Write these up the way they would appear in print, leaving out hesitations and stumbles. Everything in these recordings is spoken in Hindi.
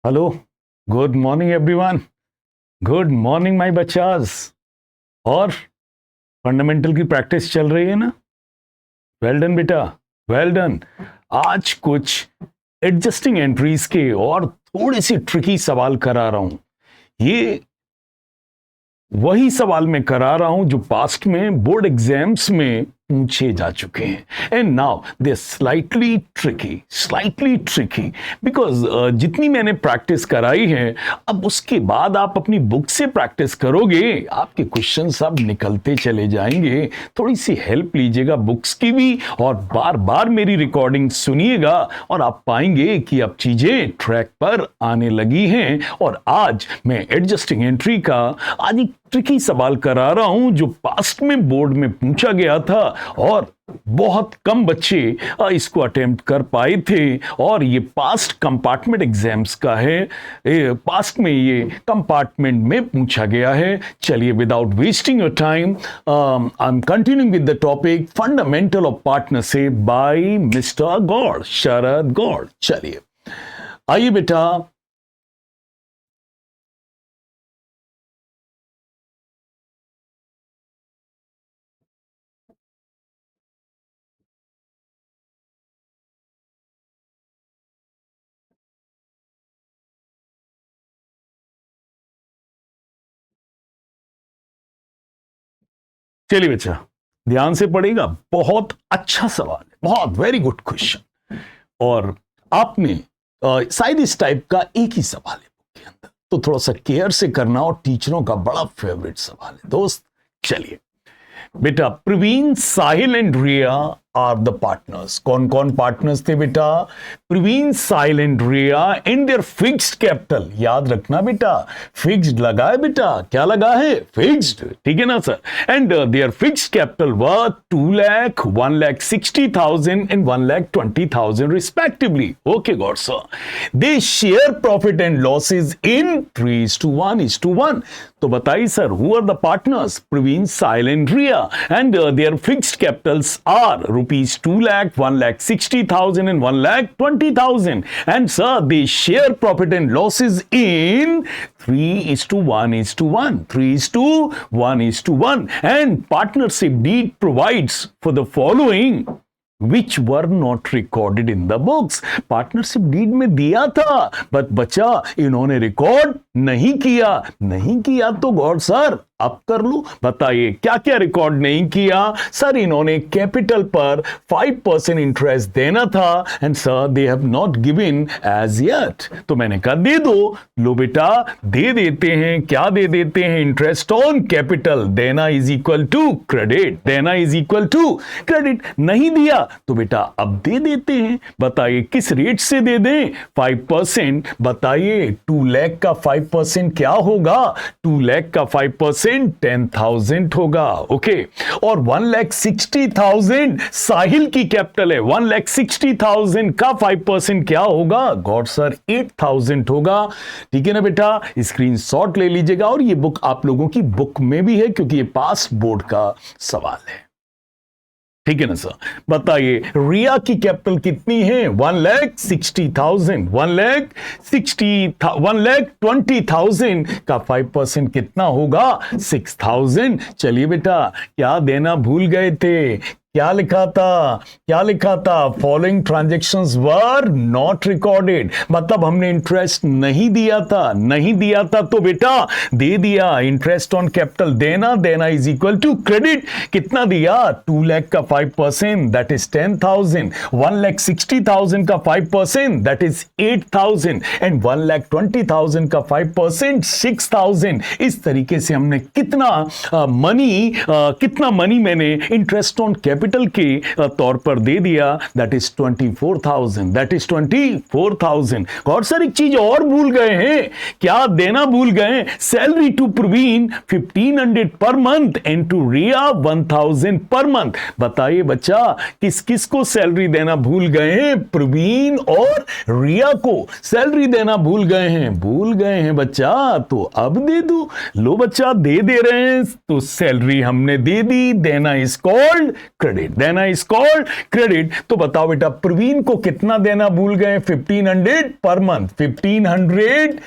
Hello, good morning everyone. Good morning my बच्चास। और फंडामेंटल की प्रैक्टिस चल रही है ना? वेल डन बेटा, वेल डन। आज कुछ एडजस्टिंग एंट्रीज के और थोड़े से ट्रिकी सवाल करा रहा हूं। ये वही सवाल मैं करा रहा हूं जो पास्ट में बोर्ड एग्जाम्स में पूछे जा चुके हैं। And now they slightly tricky because जितनी मैंने प्रैक्टिस कराई है, अब उसके बाद आप अपनी बुक से प्रैक्टिस करोगे, आपके क्वेश्चन सब निकलते चले जाएंगे। थोड़ी सी हेल्प लीजिएगा बुक्स की भी, और बार बार मेरी रिकॉर्डिंग सुनिएगा और आप पाएंगे कि अब चीजें ट्रैक पर आने लगी हैं। और आज मैं एडजस्टिंग एंट्री का आज एक ट्रिकी सवाल करा रहा हूं जो पास्ट में बोर्ड में पूछा गया था और बहुत कम बच्चे इसको अटेम्प्ट कर पाए थे। और ये पास्ट कंपार्टमेंट एग्जाम्स का है, पास्ट में ये कंपार्टमेंट में पूछा गया है। चलिए, without wasting your time, I am continuing with the topic fundamental of partnership by mister Gaur, Sharad Gaur. चलिए आइए बेटा, चलिए बच्चा ध्यान से पढ़ेगा। बहुत अच्छा सवाल है, बहुत वेरी गुड क्वेश्चन। और आपने शायद इस टाइप का एक ही सवाल है बुक के अंदर, तो थोड़ा सा केयर से करना। और टीचरों का बड़ा फेवरेट सवाल है दोस्त। चलिए बेटा, Praveen, Sahil and Riya are the partners. कौन कौन पार्टनर्स थे बेटा? Praveen, Sahil and Riya and their fixed capital. याद रखना बेटा, फिक्स्ड लगा है बेटा। क्या लगा है? फिक्स्ड, ठीक है ना sir? And their fixed capital were 2 lakh, 1,60,000 and 1,20,000 respectively. Okay good sir. They share profit and losses in 3:1:1। तो बताइए sir, who are the partners? Praveen, Sahil and Riya, and their fixed capitals are rupees 2 lakh, 1,60,000 and 1,20,000. And sir, they share profit and losses in 3:1:1. 3:1:1. And partnership deed provides for the following which were not recorded in the books. Partnership deed में दिया था, बट बच्चा इन्होंने रिकॉर्ड नहीं किया। तो गॉड सर अब कर लो, बताइए क्या क्या रिकॉर्ड नहीं किया? सर इन्होंने कैपिटल पर 5% इंटरेस्ट देना था, and sir they have not given as yet. तो मैंने कहा दे दो। लो बेटा, दे देते हैं। क्या दे देते हैं? Interest on capital. देना इज इक्वल टू क्रेडिट, देना इज इक्वल टू क्रेडिट। नहीं दिया तो बेटा अब दे देते हैं। बताइए किस रेट से दे दें? 5%। बताइए 2 लाख का 5% क्या होगा? 2 लाख का 5% 10,000 होगा। ओके, और 1,60,000 साहिल की कैपिटल है। 1,60,000 का 5% क्या होगा? गॉड सर 8,000 होगा। ठीक है ना बेटा? स्क्रीनशॉट ले लीजिएगा। और ये बुक आप लोगों की बुक में भी है क्योंकि ये पास बोर्ड का सवाल है। ठीक है ना सर? बताइए रिया की कैपिटल कितनी है? 1,60,000। 1,20,000 का 5% कितना होगा? 6,000। चलिए बेटा, क्या देना भूल गए थे? क्या लिखा था? Following transactions were not recorded. मतलब हमने इंटरेस्ट नहीं दिया था तो बेटा दे दिया। इंटरेस्ट ऑन कैपिटल देना इज इक्वल टू क्रेडिट। कितना दिया? 2 लाख का 5% दैट इज 10,000, 1,60,000 का 5% दैट इज 8,000, एंड 1,20,000 का 5% 6,000। इस तरीके से हमने कितना मनी मैंने इंटरेस्ट ऑन कैपिटल के तौर पर दे दिया, दैट इज 24,000। और सर एक चीज और भूल गए हैं। क्या देना भूल गए? Salary to Praveen 1,500 per month and to Riya 1,000 per month. बताइए बच्चा, किस किस को सैलरी देना भूल गए हैं? प्रवीण और रिया को सैलरी देना भूल गए हैं बच्चा। तो अब दे दो। लो बच्चा, दे रहे हैं तो सैलरी हमने दे दी। देना इज कॉल्ड क्रेडिट, देना इज कॉल्ड क्रेडिट। तो बताओ बेटा प्रवीण को कितना देना भूल गए? 1500 पर मंथ। 1500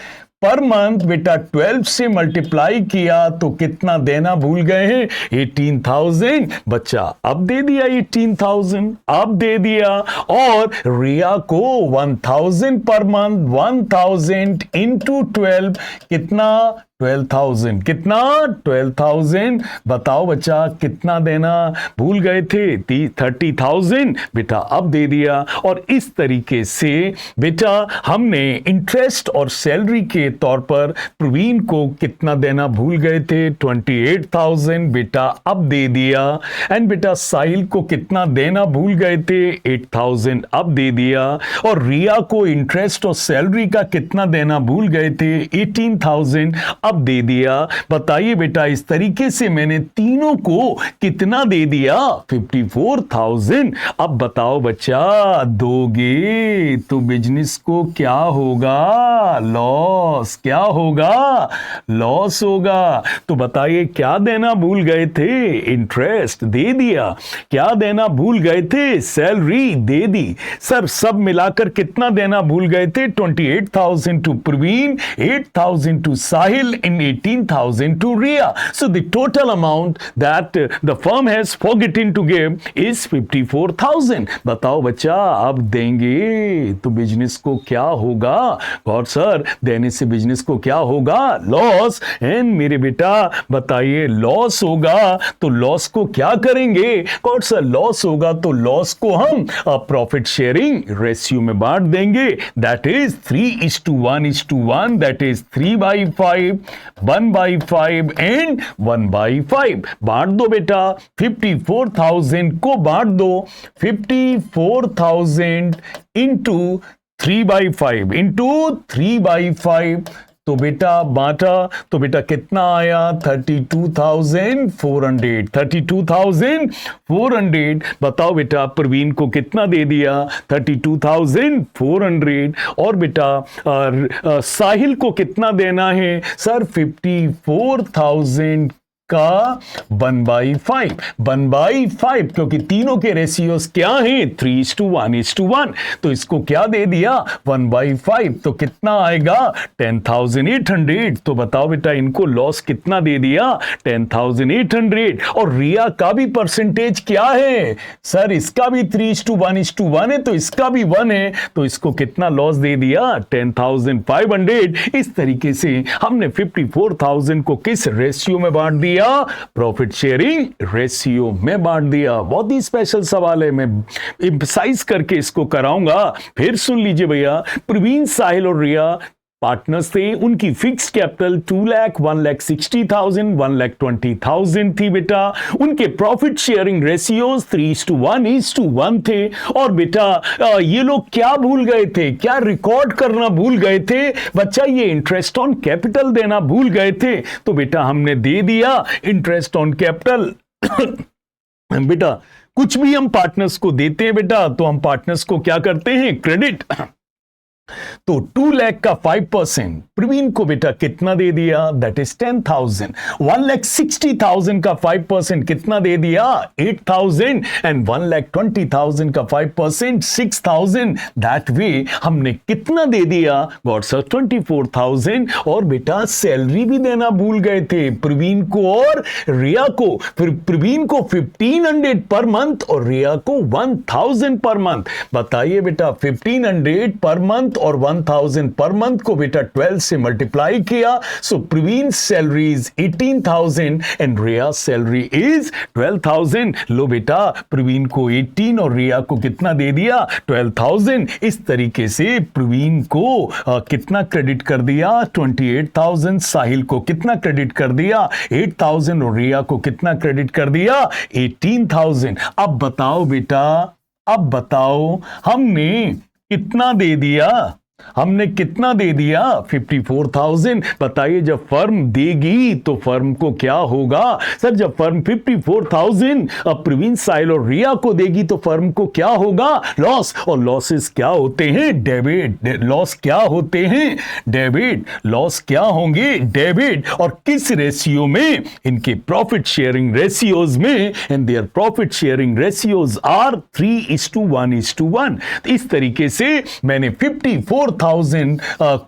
पर मंथ बेटा 12 से मल्टीप्लाई किया तो कितना देना भूल गए हैं? 18,000। बच्चा अब दे दिया 18,000, अब दे दिया। और रिया को 1,000 पर मंथ, 1,000 इंटू 12 कितना? 12,000। कितना? 12,000। बताओ बच्चा कितना देना भूल गए थे? 30,000। बेटा अब दे दिया। और इस तरीके से बेटा हमने इंटरेस्ट और सैलरी के तौर पर प्रवीण को कितना देना भूल गए थे? 28,000। बेटा अब दे दिया। एंड बेटा साहिल को कितना देना भूल गए थे? 8,000। अब दे दिया। और रिया को इंटरेस्ट और सैलरी का कितना देना भूल गए थे? 18,000। अब दे दिया। बताइए बेटा इस तरीके से मैंने तीनों को कितना दे दिया? 54,000। अब बताओ बच्चा दोगे तो बिजनेस को क्या होगा? लॉस। क्या होगा? लॉस होगा। तो बताइए क्या देना भूल गए थे? इंटरेस्ट दे दिया। क्या देना भूल गए थे? सैलरी दे दी। सर सब मिलाकर कितना देना भूल गए थे? 28,000 to Praveen, 8,000 to Sahil and 18,000 to Ria. So the total amount that the firm has forgotten to give is 54,000. बताओ बच्चा अब देंगे तो बिजनेस को क्या होगा? गौर सर देने से बिजनेस को क्या होगा? लॉस। एंड मेरे बेटा बताइए लॉस होगा तो लॉस को क्या करेंगे? गौर सर लॉस होगा तो लॉस को हम प्रॉफिट शेयरिंग रेशियो में बांट देंगे। That is 3:1:1। That is 3/5, 1/5 and 1/5। बांट दो बेटा। 54,000 को बांट दो। 54,000 इंटू 3/5 इंटू 3/5। तो बेटा बांटा तो बेटा कितना आया? 32,400। 32,400। बताओ बेटा प्रवीण को कितना दे दिया? 32,400। और बेटा साहिल को कितना देना है? सर 54,000 का 1/5। 1/5 क्योंकि तीनों के रेशियोज क्या हैं? 3:1:1। तो इसको क्या दे दिया? 1/5। तो कितना आएगा? 10,800। तो बताओ बेटा इनको लॉस कितना दे दिया? 10,800। और रिया का भी परसेंटेज क्या है? सर इसका भी 3:1:1 है तो इसका भी 1 है तो इसको कितना लॉस दे दिया? 10,500। इस तरीके से हमने 54,000 को किस रेशियो में बांट दिया? प्रॉफिट शेयरिंग रेशियो में बांट दिया। बहुत ही स्पेशल सवाल है, मैं एम्फसाइज करके इसको कराऊंगा। फिर सुन लीजिए भैया, प्रवीण, साहिल और रिया पार्टनर्स थे। उनकी फिक्स कैपिटल 2 लाख, 1,60,000, 1,20,000 थी बेटा। उनके प्रॉफिट शेयरिंग रेशियोज 3:1:1 थे। और बेटा ये लोग क्या भूल गए थे? क्या रिकॉर्ड करना भूल गए थे? बच्चा ये इंटरेस्ट ऑन कैपिटल देना भूल गए थे। तो बेटा हमने दे दिया इंटरेस्ट ऑन कैपिटल। बेटा कुछ भी हम पार्टनर्स को देते हैं बेटा तो हम पार्टनर्स को क्या करते हैं? क्रेडिट। तो 2 लाख का 5% प्रवीण को बेटा कितना दे दिया? That is 10,000। 1,60,000 का 5% कितना दे दिया? 8,000। एंड 1,20,000 का 5% 6,000। दैट वे हमने कितना दे दिया? God sir 24,000। और बेटा सैलरी भी देना भूल गए थे प्रवीण को और रिया को। फिर प्रवीण को 1,500 पर मंथ और रिया को 1,000 पर मंथ। बताइए बेटा 1,500 पर मंथ और 1,000 पर मंथ को बेटा 12 से मल्टीप्लाई किया। So Praveen salary is 18,000 and Riya salary is 12,000। लो बेटा प्रवीण को 18 और रिया को कितना दे दिया? 12,000। इस तरीके से प्रवीण को कितना क्रेडिट कर दिया? 28,000। साहिल को कितना क्रेडिट कर दिया? 8,000। और रिया को कितना क्रेडिट कर दिया? 18,000। अब बताओ बेटा, अब बताओ हमने कितना दे दिया? हमने कितना दे दिया 54,000। बताइए जब फर्म देगी तो फर्म को क्या होगा? सर जब फर्म 54,000 अब प्रवीण साहिल और रिया को देगी तो फर्म को क्या होगा? लॉस। और लॉसेस क्या होते हैं? डेबिट। लॉस क्या होते हैं? डेबिट। लॉस क्या होंगे? डेबिट। और किस रेशियो में? इनके प्रॉफिट शेयरिंग रेशियोज में, and their profit sharing ratios are 3:1:1। इस तरीके से मैंने 54,000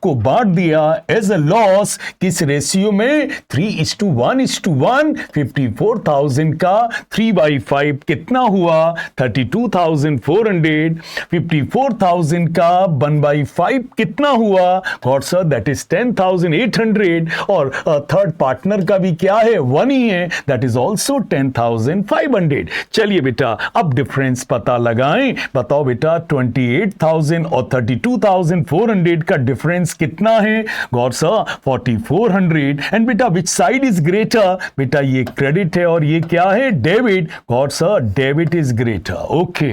को बांट दिया एज अ लॉस। किस रेशियो में? 3:1:1। 54,000 का 3/5 कितना हुआ? 32,400। 54,000 का 1/5 कितना हुआ? God sir that is 10,800। और थर्ड पार्टनर का भी क्या है? 1 ही है, दैट इज ऑल्सो 10,500। चलिए बेटा अब डिफरेंस पता लगाएं। बताओ बेटा 28,000 और 32,400 का डिफरेंस कितना है? गॉड सर 4,400। एंड बेटा विच साइड इज ग्रेटर? बेटा ये क्रेडिट है और ये क्या है? Debit. Gaur sir debit is greater. Okay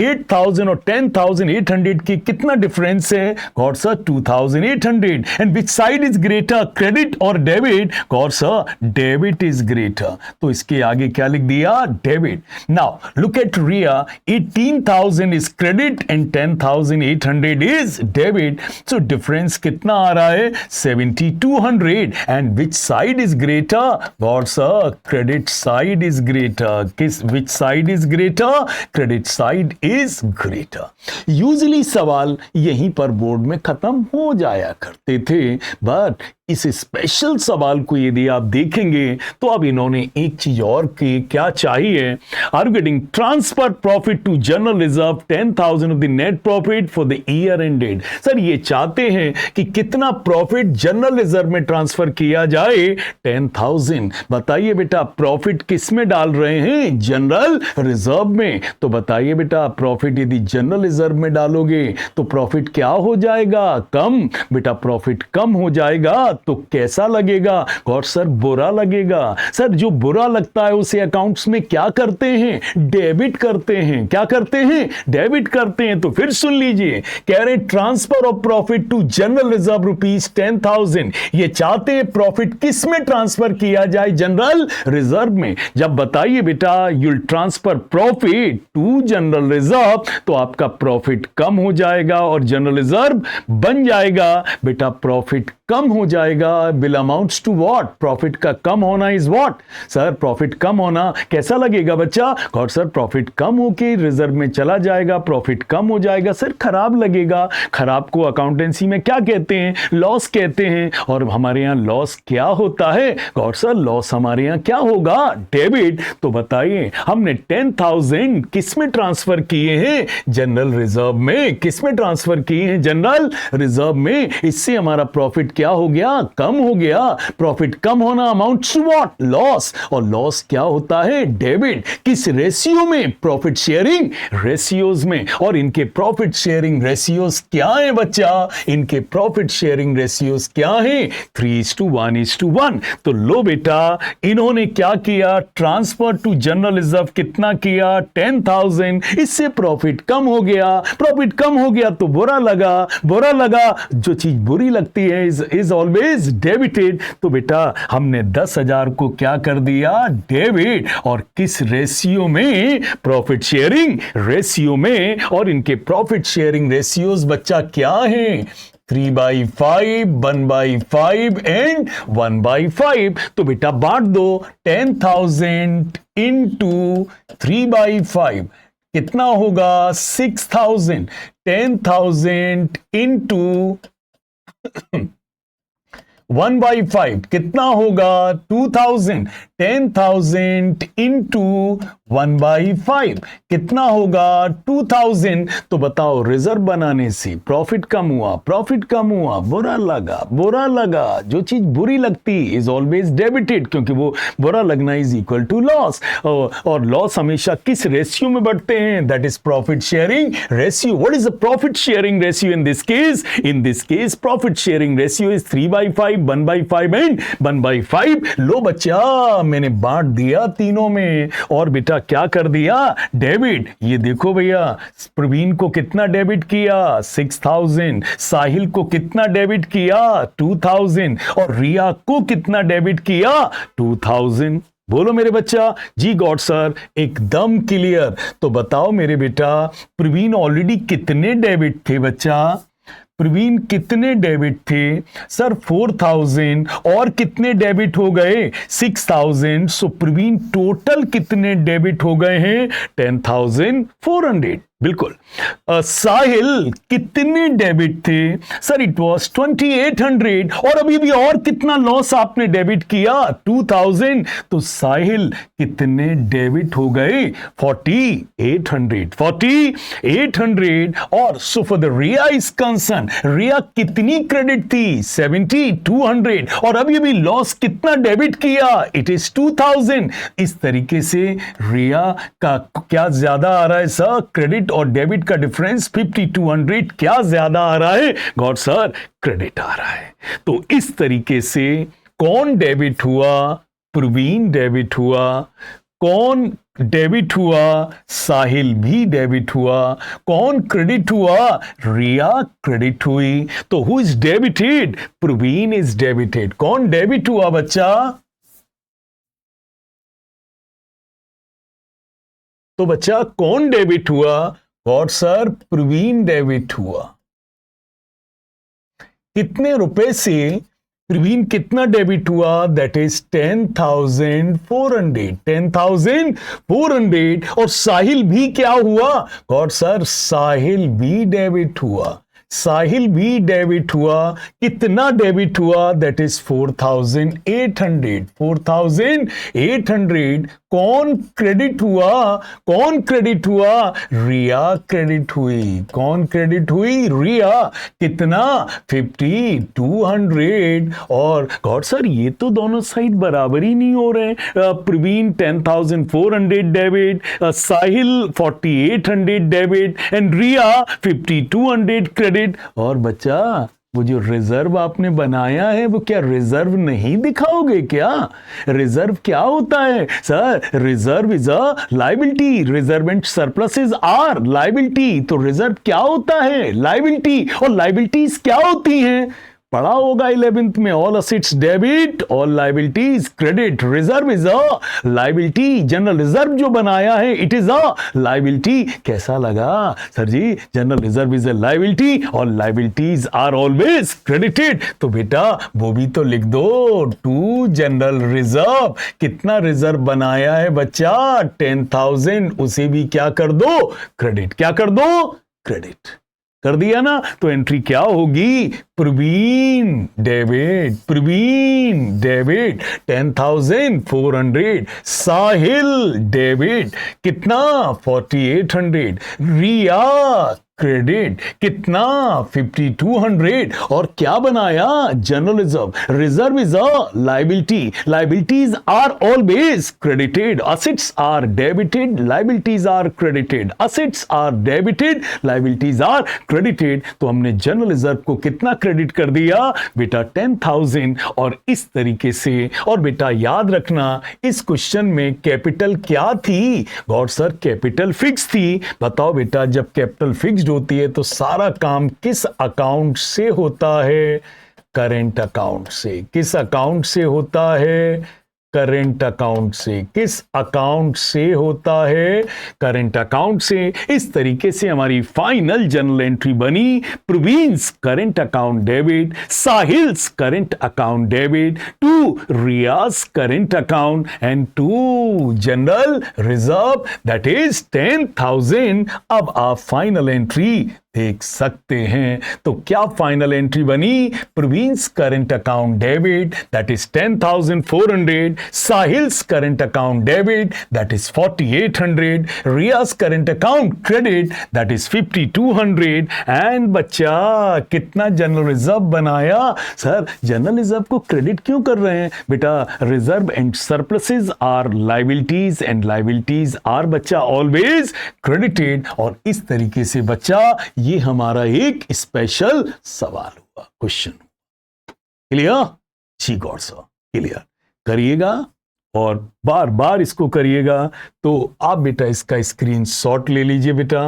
8,000 और 10,800 की कितना डिफरेंस है? Gaur sir 2,800। And which side is greater? Credit और debit? Gaur sir debit is greater. तो इसके आगे क्या लिख दिया? Debit. Now look at Riya, 18,000 is credit and 10,800 is debit. So difference कितना आ रहा है? 7,200. And which side is greater? God sir, credit side is greater. Which side is greater? Credit side is greater. Usually सवाल यहीं पर बोर्ड में खत्म हो जाया करते थे, but इस स्पेशल सवाल को यदि आप देखेंगे तो अब इन्होंने एक चीज और की क्या चाहिए? Are you getting transfer profit to general reserve 10,000 of the net profit for the year ended. Sir ये चाहते हैं कि कितना प्रॉफिट जनरल रिजर्व में ट्रांसफर किया जाए? 10,000। बताइए बेटा प्रॉफिट किस में डाल रहे हैं? जनरल रिजर्व में। तो बताइए बेटा प्रॉफिट यदि जनरल रिजर्व में डालोगे तो प्रॉफिट क्या हो जाएगा? कम। बेटा प्रॉफिट कम हो जाएगा तो कैसा लगेगा? गॉड सर बुरा लगेगा। सर जो बुरा लगता है उसे अकाउंट्स में क्या करते हैं? डेबिट करते हैं। क्या करते हैं? डेबिट करते हैं। तो फिर सुन लीजिए, कह रहे transfer of profit to general reserve rupees 10,000। ये चाहते हैं प्रॉफिट किस में ट्रांसफर किया जाए? जनरल रिजर्व में। जब बताइए बेटा you'll transfer profit to general reserve तो आपका प्रॉफिट कम हो जाएगा और जनरल रिजर्व बन जाएगा। बेटा प्रॉफिट कम हो जाएगा। Bill amounts to what? Profit का कम होना इज व्हाट? सर प्रॉफिट कम होना कैसा लगेगा बच्चा? गॉड सर प्रॉफिट कम होके रिजर्व में चला जाएगा, प्रॉफिट कम हो जाएगा। सर खराब लगेगा। खराब को अकाउंटेंसी में क्या कहते हैं? लॉस कहते हैं। और हमारे यहां लॉस क्या होता है? गॉड सर लॉस हमारे यहां क्या होगा? डेबिट। तो बताइए हमने 10,000 किस में ट्रांसफर किए हैं? जनरल रिजर्व में। किस में ट्रांसफर किए हैं? जनरल रिजर्व में। इससे हमारा प्रॉफिट क्या हो गया? कम हो गया। प्रॉफिट कम होना अमाउंट्स टू व्हाट? लॉस। और लॉस क्या होता है? डेबिट। किस रेशियो में? प्रॉफिट शेयरिंग रेशियोज में। और इनके प्रॉफिट शेयरिंग रेशियोज क्या है बच्चा? इनके प्रॉफिट शेयरिंग रेशियोज क्या है? 3:1:1। तो लो बेटा इन्होंने क्या किया? ट्रांसफर टू जनरल रिजर्व कितना किया? 10,000। इससे प्रॉफिट कम हो गया। प्रॉफिट कम हो गया तो बुरा लगा। बुरा लगा। जो चीज बुरी लगती है इज ऑलवेज डेबिटेड। तो बेटा हमने 10,000 को क्या कर दिया? डेबिट। और किस रेशियो में? प्रॉफिट शेयरिंग रेशियो में। और इनके प्रॉफिट शेयरिंग रेशियोज बच्चा क्या है? 3/5, 1/5 एंड 1/5। तो बेटा बांट दो 10,000 इंटू 3/5 कितना होगा? 6,000। 10,000 इंटू 1/5 कितना होगा? 2,000। 10,000 इंटू 1/5 कितना होगा? 2,000। तो बताओ रिजर्व बनाने से प्रॉफिट कम हुआ। प्रॉफिट कम हुआ, बुरा लगा। बुरा लगा। जो चीज बुरी लगती इज ऑलवेज डेबिटेड, क्योंकि वो बुरा लगना इज इक्वल टू लॉस। और लॉस हमेशा किस रेशियो में बढ़ते हैं? That is profit sharing ratio. What is the profit sharing ratio in this case? In this case profit sharing ratio is 3/5, 1/5 and 1/5। लो बच्चा मैंने बांट दिया तीनों में, और बेटा क्या कर दिया, डेबिट। ये देखो भैया, प्रवीण को कितना डेबिट किया, 6000, साहिल को कितना डेबिट किया, 2000, और रिया को कितना डेबिट किया, 2000। बोलो मेरे बच्चा, जी गॉड सर, एकदम क्लियर। तो बताओ मेरे बेटा, प्रवीण ऑलरेडी कितने डेबिट थे बच्चा, प्रवीण कितने डेबिट थे सर, 4000, और कितने डेबिट हो गए, 6000। सो प्रवीण टोटल कितने डेबिट हो गए हैं, 10400। बिल्कुल। साहिल कितने डेबिट थे सर, इट वॉज 2800, और अभी भी और कितना लॉस आपने डेबिट किया, 2000। तो साहिल कितने डेबिट हो गए, 4800। और so for the Riya is concern, Riya कितनी क्रेडिट थी, 7200, और अभी भी लॉस कितना डेबिट किया, इट इज 2000। इस तरीके से रिया का क्या ज्यादा आ रहा है सर, क्रेडिट और डेबिट का डिफरेंस 5200 क्या ज्यादा आ रहा है, गॉड सर क्रेडिट आ रहा है। तो इस तरीके से कौन डेबिट हुआ, प्रवीण डेबिट हुआ, कौन डेबिट हुआ, साहिल भी डेबिट हुआ, कौन क्रेडिट हुआ, रिया क्रेडिट हुई। तो who is debited, Praveen is debited. कौन डेबिट हुआ बच्चा, तो बच्चा कौन डेबिट हुआ, गॉड सर प्रवीण डेबिट हुआ। कितने रुपए से प्रवीण कितना डेबिट हुआ, दैट इज 10400, 10400। और साहिल भी क्या हुआ, गॉड सर साहिल भी डेबिट हुआ, साहिल भी डेबिट हुआ। कितना डेबिट हुआ, दैट इज 4800, 4800। कौन क्रेडिट हुआ, कौन क्रेडिट हुआ, रिया क्रेडिट हुई। कौन क्रेडिट हुई, रिया। कितना, 5200। और गॉड सर ये तो दोनों साइड बराबर ही नहीं हो रहे, Praveen 10400 debit, Sahil 4800 debit, and Riya 5200 credit. और बच्चा वो जो रिजर्व आपने बनाया है वो क्या रिजर्व नहीं दिखाओगे क्या, रिजर्व क्या होता है sir, reserve is a liability, reserve and surpluses are liability. तो रिजर्व क्या होता है, लायबिलिटी, और लायबिलिटीज क्या होती हैं, पढ़ा होगा 11th में, all assets debit, all liabilities credit. Reserve is a liability, general reserve जो बनाया है इट इज अ लायबिलिटी। कैसा लगा sir ji, general reserve is a liability और लायबिलिटीज आर ऑलवेज क्रेडिटेड। तो बेटा वो भी तो लिख दो, टू जनरल रिजर्व। कितना रिजर्व बनाया है बच्चा, 10000, उसे भी क्या कर दो, क्रेडिट। क्या कर दो, क्रेडिट कर दिया ना। तो एंट्री क्या होगी, Praveen debit, Praveen debit 10400, Sahil debit कितना 4800, रिया क्रेडिट कितना 5200। और क्या बनाया, general reserve. Reserve is a liability, liabilities are always credited, assets are debited, liabilities are credited, assets are debited, liabilities are credited. तो हमने जनरल रिजर्व को कितना क्रेडिट कर दिया बेटा, 10000। और इस तरीके से, और बेटा याद रखना इस क्वेश्चन में कैपिटल क्या थी, गॉड सर कैपिटल फिक्स थी। बताओ बेटा, जब कैपिटल फिक्स्ड होती है तो सारा काम किस अकाउंट से होता है, करेंट अकाउंट से। किस अकाउंट से होता है, करेंट अकाउंट से। किस अकाउंट से होता है, करेंट अकाउंट से। इस तरीके से हमारी फाइनल जनरल एंट्री बनी, Praveen's current account debit, Sahil's current account debit, to Riya's current account, and to general reserve that is 10000। अब आप फाइनल एंट्री देख सकते हैं। तो क्या फाइनल एंट्री बनी, Praveen's current account debit that is 10400, Sahil's current account debit that is 4800, Riya's current account credit that is 5200। And बच्चा कितना जनरल रिजर्व बनाया, सर जनरल रिजर्व को क्रेडिट क्यों कर रहे हैं बेटा, reserve and surpluses are liabilities and liabilities are बच्चा ऑलवेज क्रेडिटेड। और इस तरीके से बच्चा ये हमारा एक स्पेशल सवाल हुआ, क्वेश्चन। क्लियर, जी गॉड सर क्लियर। करिएगा, और बार बार इसको करिएगा। तो आप बेटा इसका स्क्रीनशॉट ले लीजिए बेटा,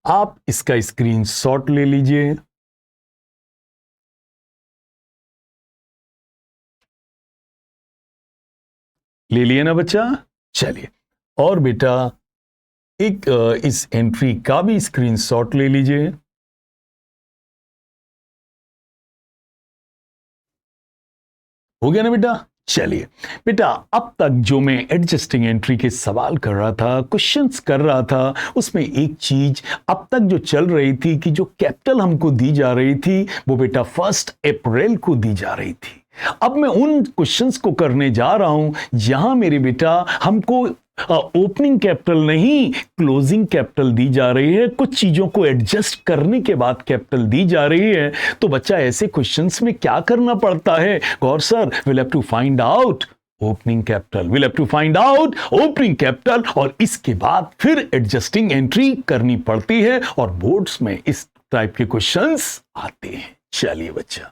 आप इसका स्क्रीनशॉट ले लीजिए। ले लिया ना बच्चा? चलिए, और बेटा एक इस एंट्री का भी स्क्रीनशॉट ले लीजिए। हो गया ना बेटा? चलिए बेटा, अब तक जो मैं एडजस्टिंग एंट्री के सवाल कर रहा था, क्वेश्चंस कर रहा था, उसमें एक चीज अब तक जो चल रही थी कि जो कैपिटल हमको दी जा रही थी वो बेटा 1 अप्रैल को दी जा रही थी। अब मैं उन क्वेश्चंस को करने जा रहा हूं जहां मेरे बेटा हमको ओपनिंग कैपिटल नहीं क्लोजिंग कैपिटल दी जा रही है, कुछ चीजों को एडजस्ट करने के बाद कैपिटल दी जा रही है। तो बच्चा ऐसे क्वेश्चंस में क्या करना पड़ता है? Gaur sir, will have to find out opening capital, will have to find out opening capital, और इसके बाद फिर एडजस्टिंग एंट्री करनी पड़ती है, और बोर्ड्स में इस टाइप के क्वेश्चंस आते हैं। चलिए बच्चा,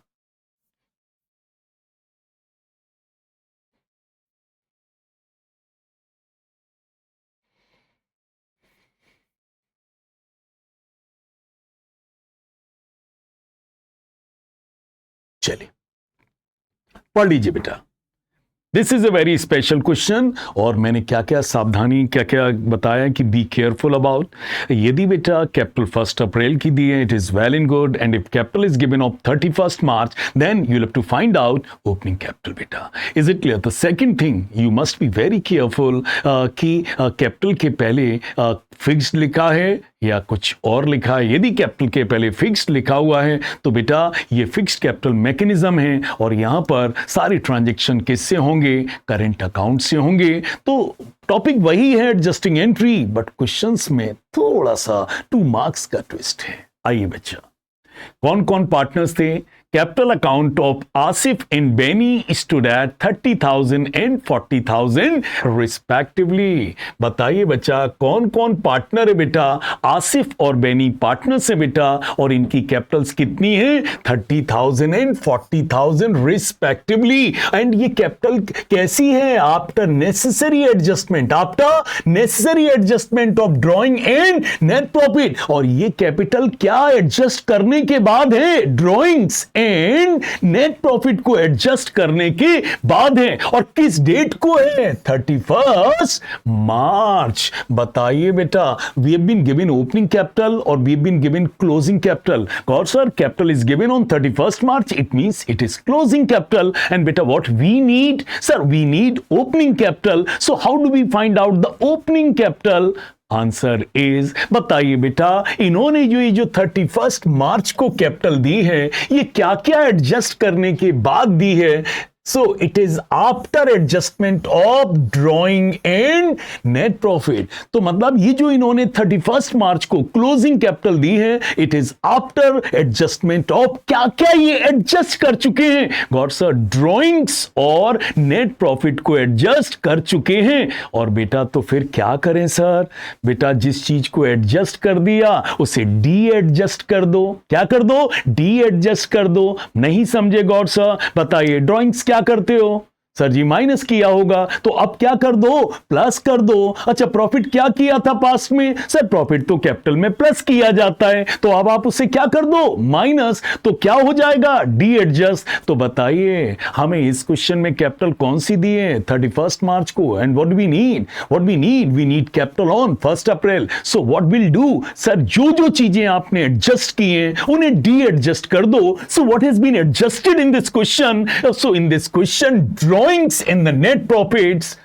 चलिए पढ़ लीजिए बेटा। This is a very special question, और मैंने क्या क्या सावधानी क्या क्या बताया कि बी केयरफुल अबाउट। यदि बेटा कैपिटल 1 अप्रैल की दी है, it is well and good, and if capital is given of 31 March, then you have to find out opening capital बेटा। Is it clear? The second thing, you must be very careful कि कैपिटल के पहले फिक्स्ड लिखा है या कुछ और लिखा है। यदि कैपिटल के पहले फिक्स्ड लिखा हुआ है तो बेटा ये फिक्स्ड कैपिटल मैकेनिज्म है, और यहां पर सारे ट्रांजैक्शन किससे होंगे? करंट अकाउंट से होंगे। तो टॉपिक वही है एडजस्टिंग एंट्री, बट क्वेश्चंस में थोड़ा सा 2 मार्क्स का ट्विस्ट है। आइए बच्चा, कौन कौन पार्टनर्स थे? Capital account of Asif and Benny stood at 30,000 and 40,000 respectively. बताइए बच्चा, कौन कौन पार्टनर है बेटा? आसिफ और बेनी पार्टनर्स है बेटा, और इनकी कैपिटल्स कितनी है? 30,000 एंड 40,000 रिस्पेक्टिवली। एंड ये कैपिटल कैसी है? After necessary adjustment, after necessary adjustment of drawing and net profit. और ये कैपिटल क्या एडजस्ट करने के बाद है? ड्रॉइंग्स एंड नेट प्रॉफिट को एडजस्ट करने के बाद है। और किस डेट को है? 31 मार्च। बताइए बेटा, we have been given opening capital और we have been given closing capital. Gaur sir, capital is given on 31 March, it means it is closing capital. And बेटा what we need? Sir, we need opening capital. So how do we find out the opening capital? Answer is, बताइए बेटा, इन्होंने जो 31 मार्च को कैपिटल दी है, ये क्या क्या एडजस्ट करने के बाद दी है? So it is after adjustment of drawing and net profit. तो मतलब ये जो इन्होंने 31 मार्च को क्लोजिंग कैपिटल दी है, it is after adjustment of क्या क्या ये एडजस्ट कर चुके हैं? गॉड सर, ड्रॉइंग्स और नेट प्रॉफिट को एडजस्ट कर चुके हैं। और बेटा तो फिर क्या करें सर? बेटा जिस चीज को एडजस्ट कर दिया उसे डी एडजस्ट कर दो। क्या कर दो? डी एडजस्ट कर दो। नहीं समझे गॉड सर? बताइए, ड्रॉइंग्स क्या करते हो? सर जी माइनस किया होगा, तो अब क्या कर दो? प्लस कर दो। अच्छा, प्रॉफिट क्या किया था पास्ट में? सर प्रॉफिट तो कैपिटल में प्लस किया जाता है, तो अब आप उसे क्या कर दो? माइनस। तो क्या हो जाएगा? D adjust. तो बताइए हमें इस क्वेश्चन में कैपिटल कौन सी दी है? 31 मार्च को। And what we need? We need capital on 1 April. So what will do? Sir जो जो चीजें आपने एडजस्ट की हैं उन्हें डी एडजस्ट कर दो। So what has been adjusted in this question? So in this question drawings and the net profits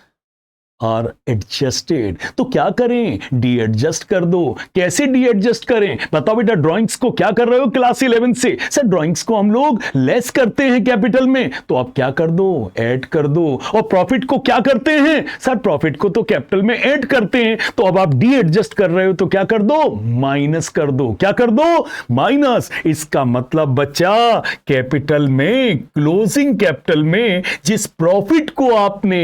are adjusted. तो क्या करें? डी एडजस्ट कर दो। कैसे डी एडजस्ट करें? बताओ बेटा, ड्राइंग्स को क्या कर रहे हो क्लास 11 से? सर ड्राइंग्स को हम लोग लेस करते हैं कैपिटल में, तो आप क्या कर दो? ऐड कर दो। और प्रॉफिट को क्या करते हैं? सर प्रॉफिट को तो कैपिटल में ऐड करते हैं, तो अब आप डी एडजस्ट कर रहे हो तो क्या कर दो? माइनस कर दो। क्या कर दो? माइनस। इसका मतलब बच्चा, कैपिटल में, क्लोजिंग कैपिटल में जिस प्रॉफिट को आपने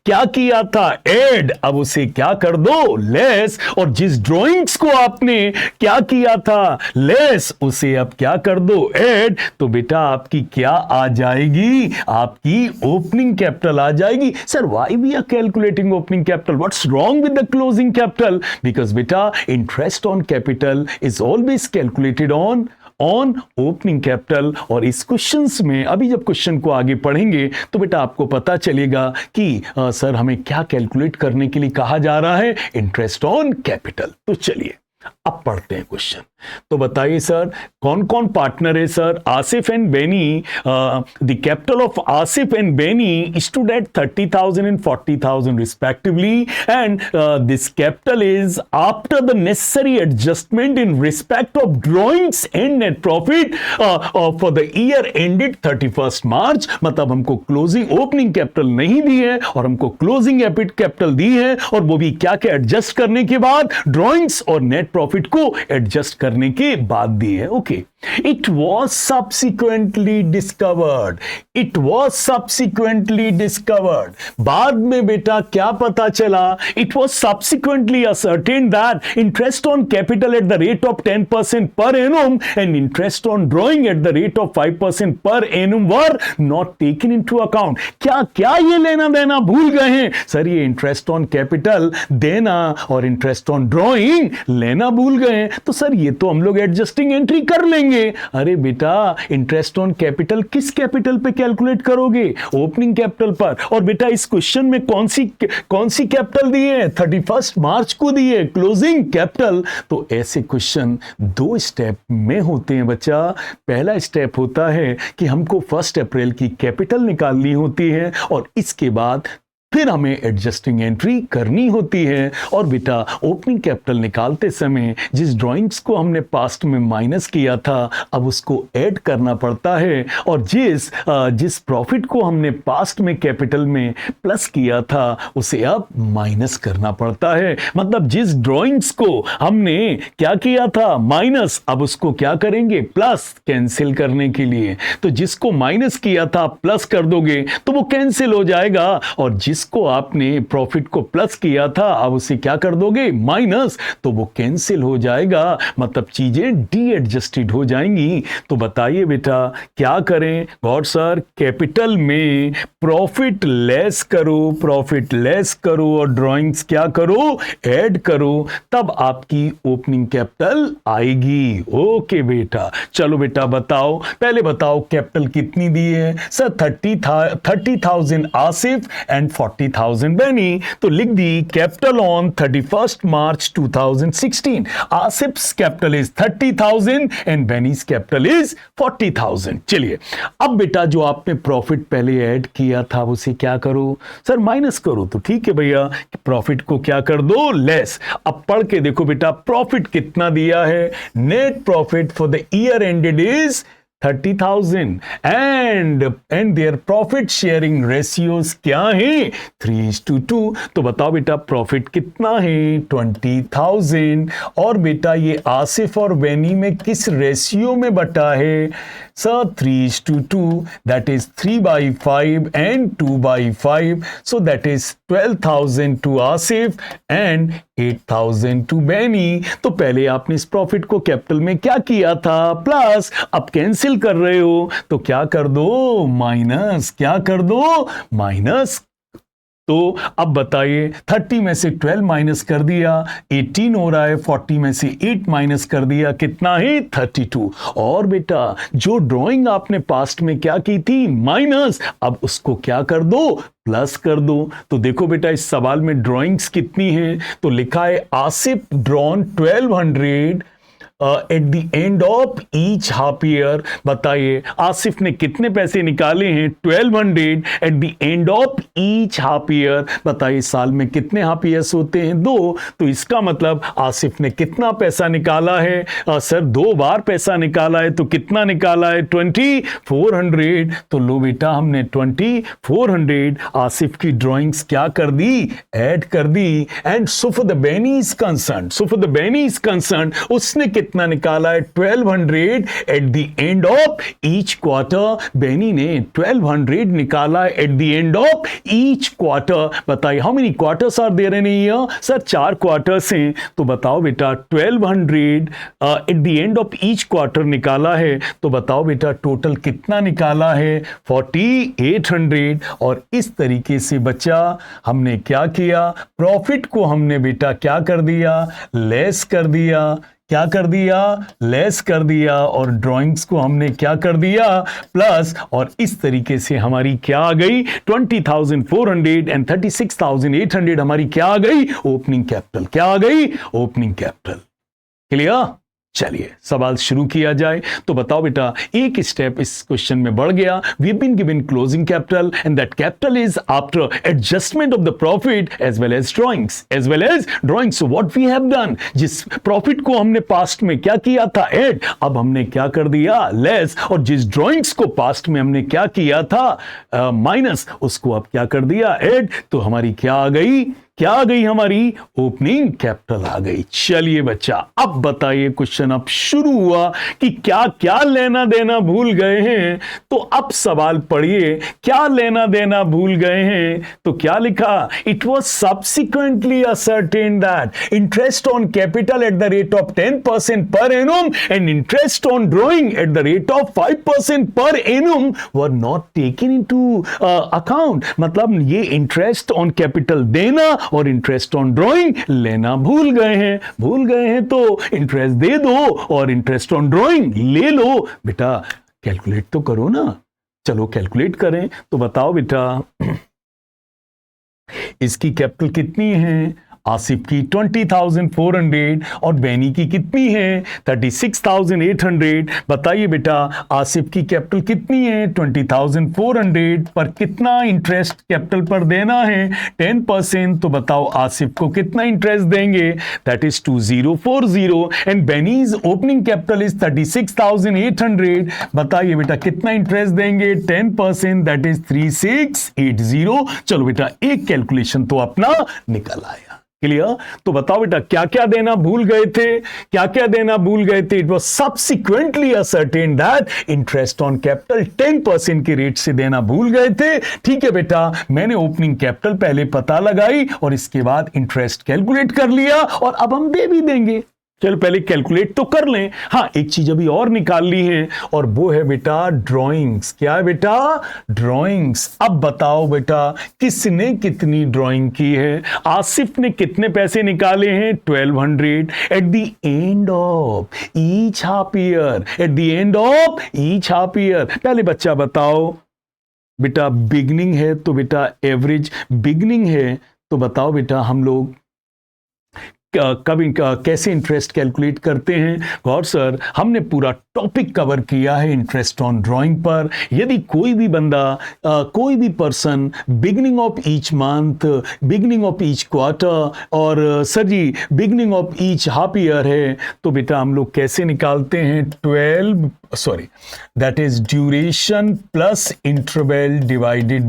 क्या किया था, ऐड, अब उसे क्या कर दो, लेस, और जिस ड्राइंग्स को आपने क्या किया था, लेस, उसे अब क्या कर दो, ऐड, तो बेटा आपकी क्या आ जाएगी, आपकी ओपनिंग कैपिटल आ जाएगी। Sir why we are calculating opening capital, what's wrong with the closing capital? Because बेटा interest on capital is always calculated on opening capital. और इस क्वेश्चंस में अभी जब क्वेश्चन को आगे पढ़ेंगे तो बेटा आपको पता चलेगा कि सर हमें क्या कैलकुलेट करने के लिए कहा जा रहा है, इंटरेस्ट ऑन कैपिटल। तो चलिए अब पढ़ते हैं क्वेश्चन। तो बताइए सर कौन कौन पार्टनर है sir, Asif and Benny, the capital of Asif and Benny stood at 30,000 and 40,000 respectively, and this capital is after the necessary adjustment in respect of drawings and net profit for the year ended 31st March। मतलब हमको क्लोजिंग ओपनिंग कैपिटल नहीं दी है और हमको क्लोजिंग कैपिटल दी है, और वो भी क्या क्या एडजस्ट करने के बाद, ड्रॉइंग्स और नेट प्रॉफिट को एडजस्ट करने के बाद दी है। Okay, it was subsequently discovered, it was subsequently discovered, बाद में बेटा क्या पता चला, it was subsequently ascertain that interest on capital at the rate of 10% per annum and interest on drawing at the rate of 5% per annum were not taken into account. क्या क्या ये लेना देना भूल गए हैं सर? ये इंटरेस्ट ऑन कैपिटल देना और इंटरेस्ट ऑन ड्रॉइंग लेना भूल गए हैं, तो सर ये तो हम लोग एडजस्टिंग एंट्री कर लेंगे। अरे बेटा इंटरेस्ट ऑन कैपिटल किस कैपिटल पे कैलकुलेट करोगे, ओपनिंग कैपिटल पर। और बेटा इस क्वेश्चन में कौन सी कैपिटल दी है, 31 मार्च को दी है क्लोजिंग कैपिटल। तो ऐसे क्वेश्चन दो स्टेप में होते हैं बच्चा। पहला स्टेप होता है कि हमको 1 अप्रैल की कैपिटल निकालनी होती है और इसके बाद फिर हमें एडजस्टिंग एंट्री करनी होती है। और बेटा ओपनिंग कैपिटल निकालते समय जिस ड्राइंग्स को हमने पास्ट में माइनस किया था अब उसको ऐड करना पड़ता है, और जिस प्रॉफिट को हमने पास्ट में कैपिटल में प्लस किया था उसे अब माइनस करना पड़ता है। मतलब जिस ड्राइंग्स को हमने क्या किया था माइनस, अब उसको क्या करेंगे, प्लस, कैंसिल करने के लिए। तो जिसको माइनस किया था प्लस कर दोगे तो वो कैंसिल हो जाएगा, और जिसको आपने प्रॉफिट को प्लस किया था अब उसे क्या कर दोगे, माइनस, तो वो कैंसिल हो जाएगा। मतलब चीजें डी एडजस्टेड हो जाएंगी। तो बताइए बेटा क्या करें? गॉड सर कैपिटल में प्रॉफिट लेस करो, प्रॉफिट लेस करो और ड्राइंग्स क्या करो, ऐड करो, तब आपकी ओपनिंग कैपिटल आएगी। ओके बेटा, चलो बेटा बताओ, पहले बताओ कैपिटल कितनी दी है सर? 30,000 Asif and 40,000 Benny. तो लिख दी capital on 31st March 2016, Asif's capital is 30,000 and Benny's capital is 40,000। चलिए अब बेटा जो आपने प्रॉफिट पहले ऐड किया था उसे क्या करो सर, माइनस करो। तो ठीक है भैया, प्रॉफिट को क्या कर दो, लेस। अब पढ़ के देखो बेटा प्रॉफिट कितना दिया है, net profit for the year ended is 30,000 and their profit sharing ratios क्या है, 3:2। तो बताओ बेटा प्रॉफिट कितना है, 20,000। और बेटा ये आसिफ और बेनी में किस रेशियो में बटा है sir, 3:2, that is 3/5 and 2/5, so that is 12,000 to Asif and 8,000 to Benny. तो पहले आपने इस प्रॉफिट को कैपिटल में क्या किया था, प्लस, अब कैंसिल कर रहे हो तो क्या कर दो, माइनस, क्या कर दो, माइनस। तो अब बताइए 30 में से 12 माइनस कर दिया 18 हो रहा है, 40 में से 8 माइनस कर दिया कितना है, 32। और बेटा जो ड्राइंग आपने पास्ट में क्या की थी, माइनस, अब उसको क्या कर दो, प्लस कर दो। तो देखो बेटा इस सवाल में ड्राइंग्स कितनी है, तो लिखा है Asif drawn 1200 at the end of each half year. बताइए आसिफ ने कितने पैसे निकाले हैं, 1200 at the end of each half year. बताइए साल में कितने हाफ ईयर्स होते हैं, 2। तो इसका मतलब आसिफ ने कितना पैसा निकाला है, सर 2 बार पैसा निकाला है, तो कितना निकाला है, 2400। तो लो बेटा हमने 2400 आसिफ की ड्राइंग्स क्या कर दी, ऐड कर दी। And so for the Benny is concern, उसने कितना निकाला है? 1200 at the end of each quarter. Benny ने 1200 निकाला है at the end of each quarter. बताइए how many quarters are there in year? Sir 4 quarters हैं। तो बताओ बेटा 1200 at the end of each quarter निकाला है, तो बताओ बेटा टोटल कितना निकाला है? 4800। और इस तरीके से बच्चा हमने क्या किया? प्रॉफिट को हमने बेटा क्या कर दिया? लेस कर दिया। क्या कर दिया? लेस कर दिया। और ड्राइंग्स को हमने क्या कर दिया? प्लस। और इस तरीके से हमारी क्या आ गई? 20,400 एंड 36,800 हमारी क्या आ गई? Opening capital. क्या आ गई? Opening capital. क्लियर? चलिए सवाल शुरू किया जाए। तो बताओ बेटा एक स्टेप इस क्वेश्चन में बढ़ गया। We have been given closing capital and that capital is after adjustment of the profit as well as drawings. So what we have done, जिस प्रॉफिट को हमने पास्ट में क्या किया था? ऐड। अब हमने क्या कर दिया? लेस। और जिस ड्राइंग्स को पास्ट में हमने क्या किया था? माइनस, उसको अब क्या कर दिया? ऐड। तो हमारी क्या आ गई? क्या आ गई? हमारी ओपनिंग कैपिटल आ गई। चलिए बच्चा अब बताइए, क्वेश्चन अब शुरू हुआ कि क्या क्या लेना देना भूल गए हैं। तो अब सवाल पढ़िए, क्या लेना देना भूल गए हैं? तो क्या लिखा? It was subsequently ascertain that interest on capital at the rate of 10% per annum and interest on drawing at the rate of 5% per annum were not taken into account. मतलब ये इंटरेस्ट ऑन कैपिटल देना और इंटरेस्ट ऑन ड्राइंग लेना भूल गए हैं तो इंटरेस्ट दे दो और इंटरेस्ट ऑन ड्राइंग ले लो। बेटा कैलकुलेट तो करो ना। चलो कैलकुलेट करें। तो बताओ बेटा इसकी कैपिटल कितनी है? आसिफ की 20,400 और बेनी की कितनी है? 36,800। बताइए बेटा आसिफ की कैपिटल कितनी है? 20,400 पर कितना इंटरेस्ट कैपिटल पर देना है? 10%। तो बताओ आसिफ को कितना इंटरेस्ट देंगे? That is 2040 and बेनीज opening capital is 36,800। बताइए बेटा कितना इंटरेस्ट देंगे? 10%, दैट इज 3680। चलो बेटा एक कैलकुलेशन तो अपना निकल आया। क्लियर? तो बताओ बेटा क्या क्या देना भूल गए थे? क्या क्या देना भूल गए थे? It was subsequently ascertain that interest on capital 10% के रेट से देना भूल गए थे। ठीक है बेटा, मैंने ओपनिंग कैपिटल पहले पता लगाई और इसके बाद इंटरेस्ट कैलकुलेट कर लिया और अब हम दे भी देंगे। चलो पहले कैलकुलेट तो कर लें। हाँ एक चीज अभी और निकाल ली है और वो है बेटा ड्राइंग्स। क्या है बेटा? ड्राइंग्स। अब बताओ बेटा किसने कितनी ड्राइंग की है? आसिफ ने कितने पैसे निकाले हैं? 1200 at the end of each half year. Eight the end of each half year. पहले बच्चा बताओ बेटा बिगनिंग है तो बेटा एवरेज बिगनिंग है तो बताओ बेटा हम लोग कब कैसे इंटरेस्ट कैलकुलेट करते हैं? गौर सर हमने पूरा टॉपिक कवर किया है इंटरेस्ट ऑन ड्राइंग पर। यदि कोई भी बंदा कोई भी person beginning of each month, beginning of each quarter और sir ji beginning of each half year है तो बेटा हम लोग कैसे निकालते हैं? That is duration plus interval divided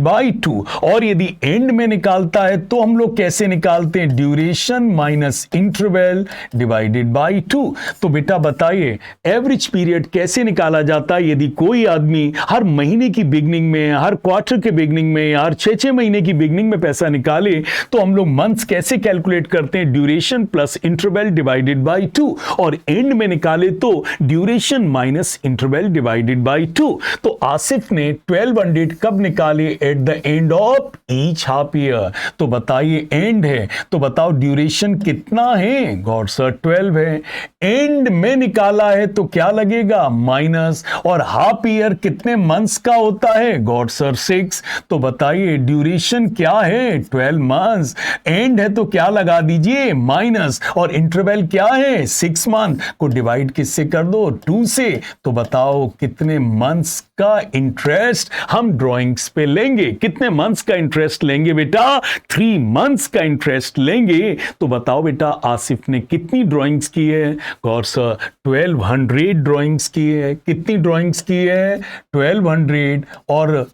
by 2 और यदि एंड में निकालता है तो हम लोग कैसे निकालते हैं? Duration minus interval divided by 2। तो बेटा बताइए एवरेज पीरियड कैसे निकाला जाता है? यदि कोई आदमी हर महीने की बिगनिंग में, हर क्वार्टर के बिगनिंग में, हर 6 महीने की बिगनिंग में पैसा निकाले तो हम लोग मंथ्स कैसे कैलकुलेट करते हैं? Duration plus interval divided by 2 और एंड में निकाले तो duration minus interval divided by 2। तो आसिफ ने 1200 कब निकाले? Eight the end of each half year. तो बताइए एंड है तो बताओ ड्यूरेशन कितना है? गॉड सर 12 है। एंड में निकाला है तो क्या लगेगा? माइनस। और हाफ ईयर कितने मंथ्स का होता है? गॉड सर 6। तो बताइए ड्यूरेशन क्या है? 12 मंथ्स। एंड है तो क्या लगा दीजिए? माइनस। और इंटरवल क्या है? 6 मंथ को डिवाइड किससे कर दो? 2 से। तो बताओ कितने मंथ्स का इंटरेस्ट हम ड्राइंग्स पे लेंगे? कितने मंथ्स का इंटरेस्ट लेंगे बेटा? 3 मंथ्स का इंटरेस्ट लेंगे। तो बताओ बेटा आसिफ ने कितनी ड्राइंग्स की है? गौर सर 1200 ड्राइंग्स की है। कितनी ड्राइंग्स की है? 1200 और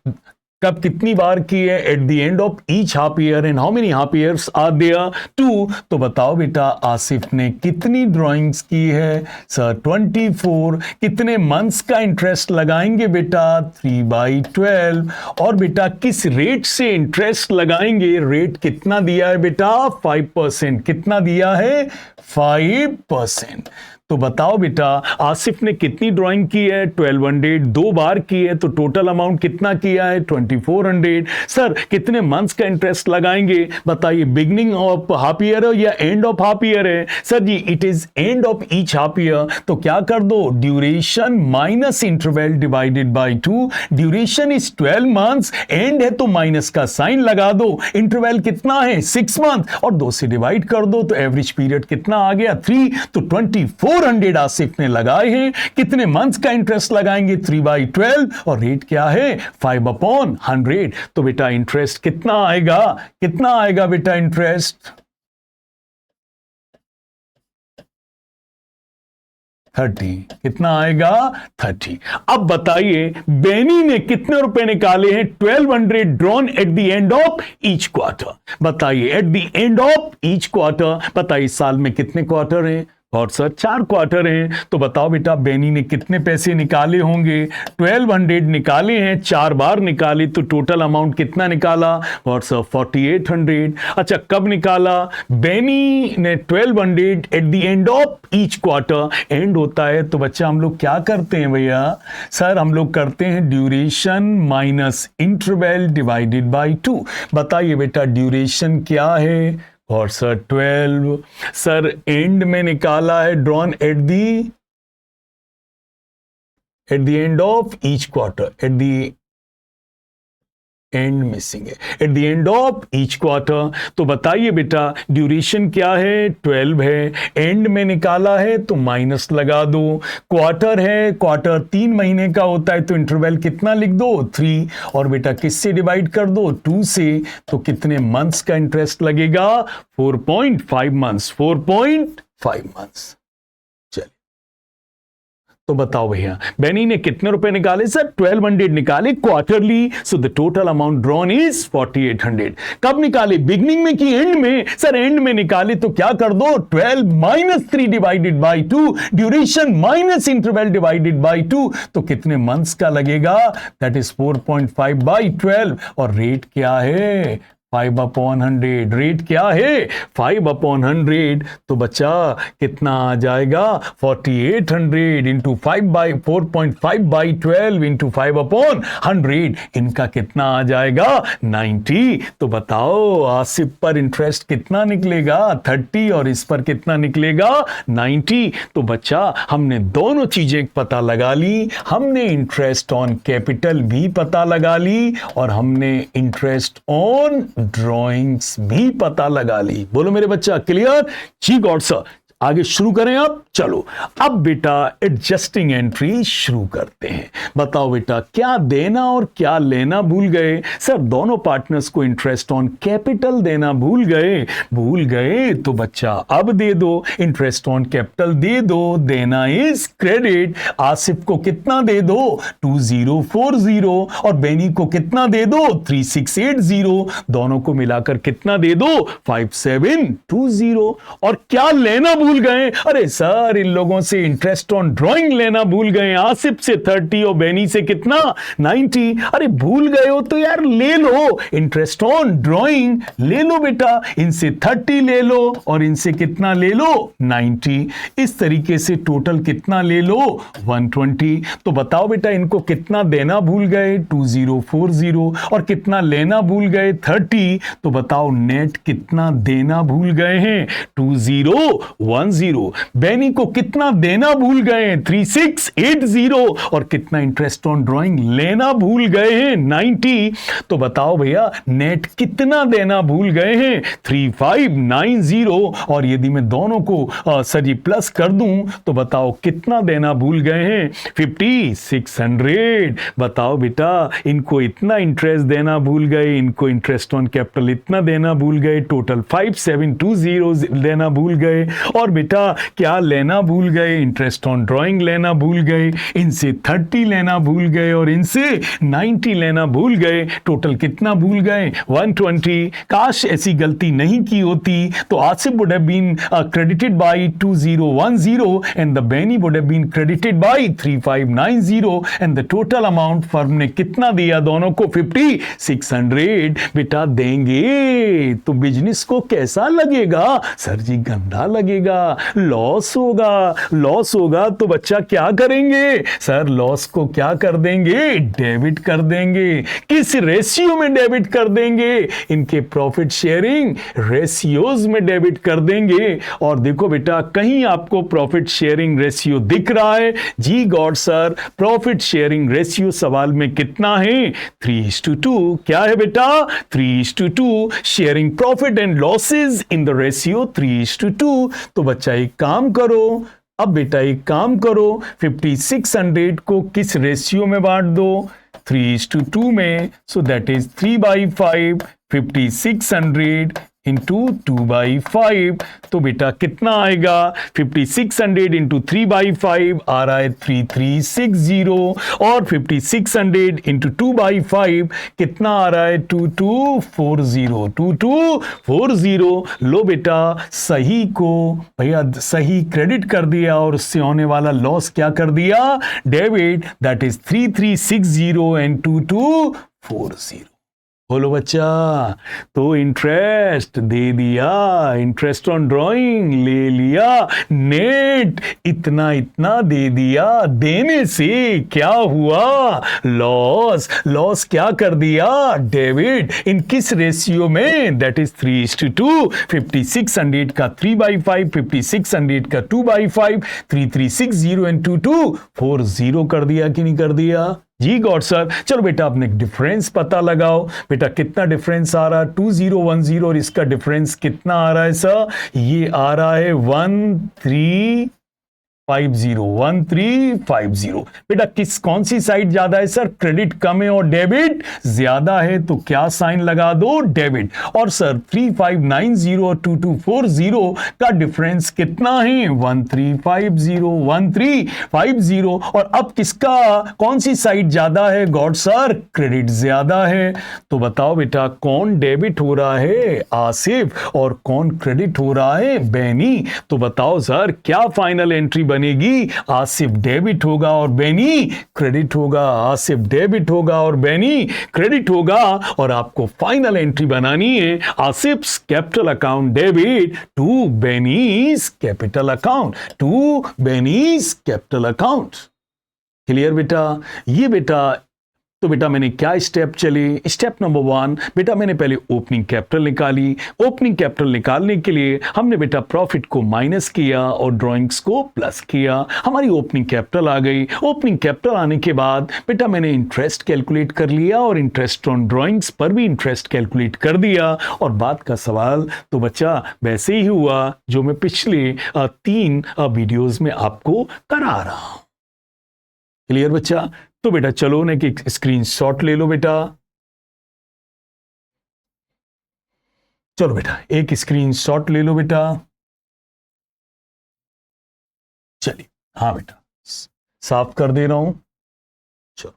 कब कितनी बार की है, at the end of each half year, and how many half years are there, 2। तो बताओ बेटा आसिफ ने कितनी ड्राइंग्स की है, सर 24। कितने मंथ्स का इंटरेस्ट लगाएंगे बेटा, 3/12। और बेटा किस रेट से इंटरेस्ट लगाएंगे, रेट कितना दिया है बेटा, 5%। कितना दिया है, 5%। तो बताओ बेटा आसिफ ने कितनी ड्राइंग की है, 1200। 2 बार की है तो टोटल अमाउंट कितना किया है, 2400। सर कितने मंथ्स का इंटरेस्ट लगाएंगे, बताइए बिगिनिंग ऑफ हाफ ईयर है या एंड ऑफ हाफ ईयर है, sir ji it is end of each half year. तो क्या कर दो, duration minus interval divided by 2। Duration is 12 months, and है तो माइनस का साइन लगा दो, इंटरवल कितना है 6 मंथ, और 2 से डिवाइड कर दो तो एवरेज पीरियड कितना आ गया 3। तो 2400 आसिफ ने लगाए हैं। कितने मंथ्स का इंटरेस्ट लगाएंगे, 3/12, और रेट क्या है, 5/100। तो बेटा इंटरेस्ट कितना आएगा, कितना आएगा बेटा इंटरेस्ट, 30। कितना आएगा, 30। अब बताइए बेनी ने कितने रुपए निकाले हैं, 1200 drawn at the end of each quarter. बताइए at the end of each quarter, बताइए साल में कितने क्वार्टर हैं, और सर 4 क्वार्टर हैं। तो बताओ बेटा बेनी ने कितने पैसे निकाले होंगे, 1200 निकाले हैं, 4 बार निकाले तो टोटल अमाउंट कितना निकाला, और सर 4800। अच्छा कब निकाला, बेनी ने 1200 at the end of each quarter. And होता है तो बच्चा हम लोग क्या करते हैं भैया, सर हम लोग करते हैं duration minus interval divided by 2। बताइए बेटा ड्यूरेशन क्या है, और सर 12। सर एंड में निकाला है, drawn at the end of each quarter, at the end missing है, at the end of each quarter. तो बताइए बेटा ड्यूरेशन क्या है, 12 है, एंड में निकाला है तो माइनस लगा दो, क्वार्टर है, क्वार्टर 3 महीने का होता है तो इंटरवल कितना लिख दो, 3, और बेटा किससे डिवाइड कर दो, 2 से। तो कितने मंथ्स का इंटरेस्ट लगेगा, 4.5 मंथ्स, 4.5 मंथ्स। तो बताओ भैया बेनी ने कितने रुपए निकाले, सर 1200 निकाले quarterly, so the total amount drawn is 4800। कब निकाले, बिगनिंग में कि एंड में, सर एंड में निकाले तो क्या कर दो, 12 minus 3 divided by 2, duration minus interval divided by 2। तो कितने मंथ्स का लगेगा, दैट इज 4.5/12, और रेट क्या है, 5/100। रेट क्या है, 5/100। तो बच्चा कितना आ जाएगा, 4800 इंटू 4.5/12 इंटू 5/100। इनका कितना आ जाएगा, 90। तो बताओ आसिफ पर इंटरेस्ट कितना निकलेगा, 30, और इस पर कितना निकलेगा, 90। तो बच्चा हमने दोनों चीजें पता लगा ली, हमने इंटरेस्ट ऑन कैपिटल भी पता लगा ली, और हमने इंटरेस्ट ऑन ड्राइंग्स भी पता लगा ली। बोलो मेरे बच्चा क्लियर, जी गॉड सर। आगे शुरू करें अब, चलो अब बेटा एडजस्टिंग एंट्री शुरू करते हैं। बताओ बेटा क्या देना और क्या लेना भूल गए, सर दोनों पार्टनर्स को इंटरेस्ट ऑन कैपिटल देना भूल गए तो बच्चा अब दे दो, इंटरेस्ट ऑन कैपिटल दे दो, देना इज क्रेडिट। आसिफ को कितना दे दो, 2040, और बेनी को कितना दे दो, 3680, दोनों को मिलाकर कितना दे दो, 5720। और क्या लेना भूल गए, अरे सर इन लोगों से इंटरेस्ट ऑन ड्राइंग लेना भूल गए, आसिफ से 30 और बेनी से कितना, 90। अरे भूल गए हो तो यार ले लो, इंटरेस्ट ऑन ड्राइंग ले लो बेटा, इनसे 30 ले लो और इनसे कितना ले लो, 90। इस तरीके से टोटल कितना ले लो, 120। तो बताओ बेटा इनको कितना देना भूल गए, 2040, और कितना लेना भूल गए, 30। तो बताओ नेट कितना देना भूल गए हैं, 2010। बेनी को कितना देना भूल गए, 3680, और कितना इंटरेस्ट ऑन ड्राइंग लेना भूल गए हैं, 90। तो बताओ भैया नेट कितना देना भूल गए हैं, 3590। और यदि मैं दोनों को सर प्लस कर दूं तो बताओ कितना देना भूल गए हैं, 5600। बताओ बेटा इनको इतना इंटरेस्ट देना भूल गए, इनको इंटरेस्ट ऑन कैपिटल इतना देना भूल गए, टोटल 5720 देना भूल गए, और और बेटा क्या लेना भूल गए? इंटरेस्ट ऑन ड्राइंग लेना भूल गए, इनसे 30 लेना भूल गए और इनसे 90 लेना भूल गए। टोटल कितना भूल गए? 120। काश ऐसी गलती नहीं की होती तो Asif would have been credited by 2010 and the Benny would have been credited by 3590 and the total amount firm ने कितना दिया दोनों को? 5600 बेटा देंगे तो बिजनेस को कैसा लगेगा? सर जी गंदा लगेगा, लॉस होगा। लॉस होगा तो बच्चा क्या करेंगे? सर लॉस को क्या कर देंगे? डेबिट कर देंगे। किस रेशियो में डेबिट कर देंगे? इनके प्रॉफिट शेयरिंग रेशियोज में डेबिट कर देंगे। और देखो बेटा कहीं आपको प्रॉफिट शेयरिंग रेशियो दिख रहा है? जी got sir, profit sharing ratio सवाल में कितना है? 3:2। क्या है बेटा? 3:2। Sharing profit and losses in the ratio 3:2। तो बच्चा एक काम करो, अब बेटा एक काम करो, 5600 को किस रेशियो में बांट दो? 3:2 में। So that is 3/5। 5600 इंटू 2/5। तो बेटा कितना आएगा? 5600 इंटू 3/5 आ रहा है 3360 और 5600 इंटू 2/5 कितना आ रहा है? 2240। 2240। लो बेटा सही को भैया सही क्रेडिट कर दिया और उससे होने वाला लॉस क्या कर दिया? डेबिट। That is 3360 and 2240। बोलो बच्चा। तो इंटरेस्ट दे दिया, इंटरेस्ट ऑन ड्राइंग ले लिया, नेट इतना इतना दे दिया। देने से क्या हुआ? लॉस। लॉस क्या कर दिया? डेबिट। इन किस रेशियो में? That is 3:2। 5600 का 3/5, 5600 का 2/5, 3360 एंड 2240 कर दिया कि नहीं कर दिया? जी गॉड सर। चलो बेटा अपने डिफरेंस पता लगाओ। बेटा कितना डिफरेंस आ रहा है? 2010 और इसका डिफरेंस कितना आ रहा है सर? ये आ रहा है 1350। बेटा कौन सी साइड ज्यादा है सर? क्रेडिट कम है और डेबिट ज्यादा है, तो क्या साइन लगा दो? डेबिट। और सर 3590 और 2240 का डिफरेंस कितना है? 1350। और अब किसका कौन सी साइड ज्यादा है? गॉड सर क्रेडिट ज्यादा है। तो बताओ बेटा कौन डेबिट हो रहा है? आसिफ। और कौन क्रेडिट हो रहा है? बेनी। तो बताओ सर क्या फाइनल एंट्री बनेगी? आसिफ डेबिट होगा और बेनी क्रेडिट होगा। आसिफ डेबिट होगा और बेनी क्रेडिट होगा। और आपको फाइनल एंट्री बनानी है Asif's capital account debit to Beni's capital account. To Beni's capital account. Clear बेटा? ये बेटा तो बेटा मैंने क्या स्टेप चले? स्टेप नंबर 1 बेटा मैंने पहले ओपनिंग कैपिटल निकाली। ओपनिंग कैपिटल निकालने के लिए हमने बेटा प्रॉफिट को माइनस किया और ड्राइंग्स को प्लस किया। हमारी ओपनिंग कैपिटल आ गई। ओपनिंग कैपिटल आने के बाद बेटा मैंने इंटरेस्ट कैलकुलेट कर लिया और इंटरेस्ट ऑन ड्राइंग्स पर भी इंटरेस्ट कैलकुलेट कर दिया। और बात का सवाल तो बच्चा वैसे ही हुआ जो मैं पिछले 3 वीडियोज में आपको करा रहा हूं। क्लियर बच्चा? तो बेटा चलो ना कि स्क्रीनशॉट ले लो बेटा। चलो बेटा एक स्क्रीनशॉट ले लो बेटा। चलिए हाँ बेटा साफ कर दे रहा हूं। चलो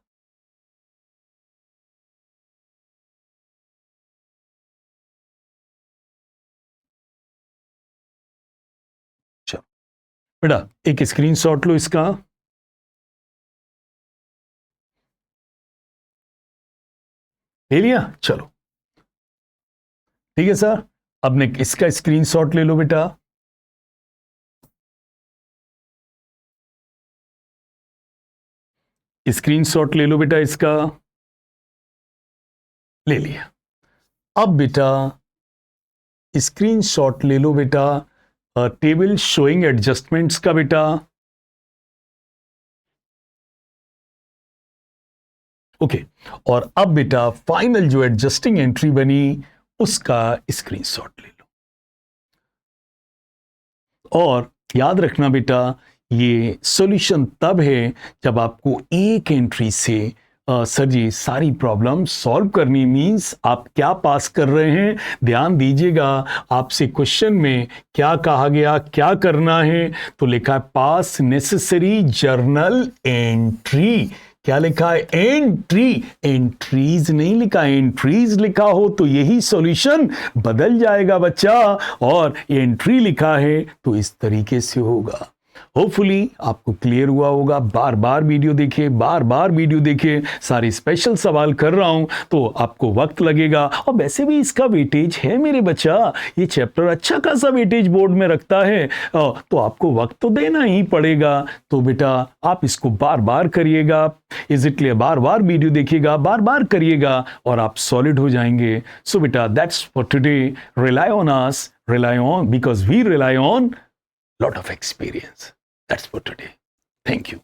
चलो बेटा एक स्क्रीनशॉट लो इसका। ले लिया? चलो ठीक है सर। अब ने इसका स्क्रीनशॉट ले लो बेटा। स्क्रीनशॉट ले लो बेटा इसका। ले लिया। अब बेटा स्क्रीनशॉट ले लो बेटा टेबल शोइंग एडजस्टमेंट्स का बेटा। ओके। और अब बेटा फाइनल जो एडजस्टिंग एंट्री बनी उसका स्क्रीनशॉट ले लो। और याद रखना बेटा ये सॉल्यूशन तब है जब आपको एक एंट्री से सर जी सारी प्रॉब्लम सॉल्व करनी मीन्स आप क्या पास कर रहे हैं, ध्यान दीजिएगा आपसे क्वेश्चन में क्या कहा गया, क्या करना है। तो लिखा है पास नेसेसरी जर्नल एंट्री। क्या लिखा है? एंट्री, एंट्रीज नहीं लिखा, एंट्रीज लिखा हो तो यही सॉल्यूशन बदल जाएगा बच्चा, और एंट्री लिखा है तो इस तरीके से होगा। होपफुली आपको क्लियर हुआ होगा। बार बार वीडियो देखिए, बार बार वीडियो देखिए, सारे स्पेशल सवाल कर रहा हूं तो आपको वक्त लगेगा, और वैसे भी इसका वेटेज है मेरे बच्चा, ये चैप्टर अच्छा खासा वेटेज बोर्ड में रखता है, तो आपको वक्त तो देना ही पड़ेगा। तो बेटा आप इसको बार बार करिएगा, इसलिए बार बार वीडियो देखिएगा, बार बार करिएगा और आप सॉलिड हो जाएंगे। सो बेटा that's for today. Rely on us, rely on, because we rely on lot of experience. That's for today. Thank you.